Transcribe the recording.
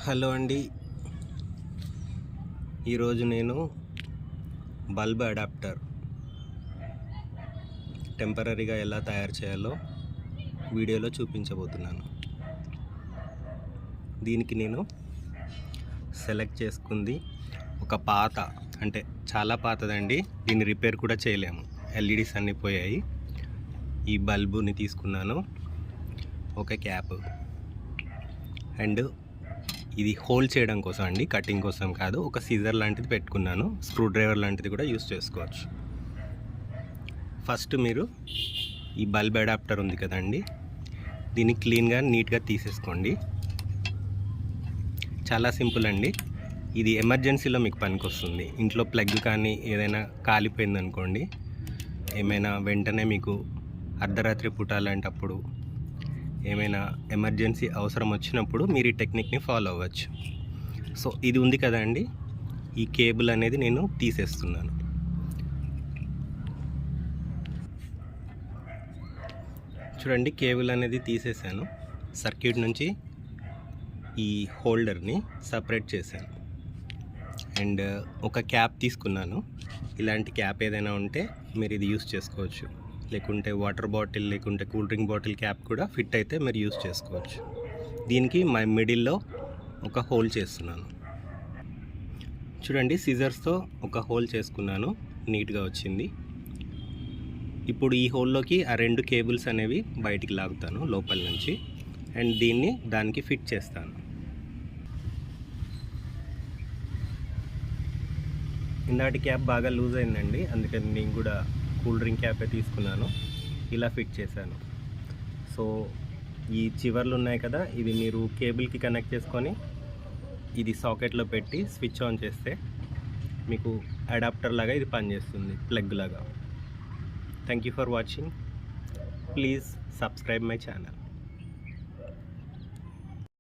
Hello అండి. ఈరోజు నేను బల్బ్ అడాప్టర్ టెంపరీగా ఎలా తయారు చేయాలో వీడియోలో చూపించబోతున్నాను. దీనికి నేను సెలెక్ట్ చేసుకుంది ఒక పాత, అంటే చాలా పాతదండి. దీన్ని రిపేర్ కూడా చేయలేము, ఎల్ఈడీస్ అన్నీ పోయాయి. ఈ బల్బుని తీసుకున్నాను, ఒక క్యాప్, అండ్ ఇది హోల్డ్ చేయడం కోసం అండి, కటింగ్ కోసం కాదు. ఒక సీజర్ లాంటిది పెట్టుకున్నాను, స్క్రూ డ్రైవర్ లాంటిది కూడా యూస్ చేసుకోవచ్చు. ఫస్ట్ మీరు ఈ బల్బ్ అడాప్టర్ ఉంది కదండి, దీన్ని క్లీన్గా నీట్గా తీసేసుకోండి. చాలా సింపుల్ అండి. ఇది ఎమర్జెన్సీలో మీకు పనికి వస్తుంది. ఇంట్లో ప్లగ్ కానీ ఏదైనా కాలిపోయింది అనుకోండి, ఏమైనా వెంటనే మీకు అర్ధరాత్రి పూట అలాంటప్పుడు ఏమైనా ఎమర్జెన్సీ అవసరం వచ్చినప్పుడు మీరు ఈ టెక్నిక్ని ఫాలో అవ్వచ్చు. సో ఇది ఉంది కదండి, ఈ కేబుల్ అనేది నేను తీసేస్తున్నాను. చూడండి, కేబుల్ అనేది తీసేసాను. సర్క్యూట్ నుంచి ఈ హోల్డర్ని సపరేట్ చేశాను. అండ్ ఒక క్యాప్ తీసుకున్నాను. ఇలాంటి క్యాప్ ఏదైనా ఉంటే మీరు ఇది యూస్ చేసుకోవచ్చు. లేకుంటే వాటర్ బాటిల్, లేకుంటే కూల్ డ్రింక్ బాటిల్ క్యాప్ కూడా ఫిట్ అయితే మీరు యూస్ చేసుకోవచ్చు. దీనికి మిడిల్లో ఒక హోల్ చేస్తున్నాను. చూడండి, సిజర్స్తో ఒక హోల్ చేసుకున్నాను, నీట్గా వచ్చింది. ఇప్పుడు ఈ హోల్లోకి ఆ రెండు కేబుల్స్ అనేవి బయటికి లాగుతాను లోపల నుంచి, అండ్ దీన్ని దానికి ఫిట్ చేస్తాను. ఇందాటి క్యాప్ బాగా లూజ్ అయిందండి, అందుకని నేను కూడా కూల్ డ్రింక్ క్యాపే తీసుకున్నాను. ఇలా ఫిట్ చేశాను. సో ఈ చివర్లు ఉన్నాయి కదా, ఇది మీరు కేబుల్కి కనెక్ట్ చేసుకొని ఇది సాకెట్లో పెట్టి స్విచ్ ఆన్ చేస్తే మీకు అడాప్టర్ లాగా ఇది పనిచేస్తుంది, ప్లగ్ లాగా. Thank you for watching. Please subscribe my channel.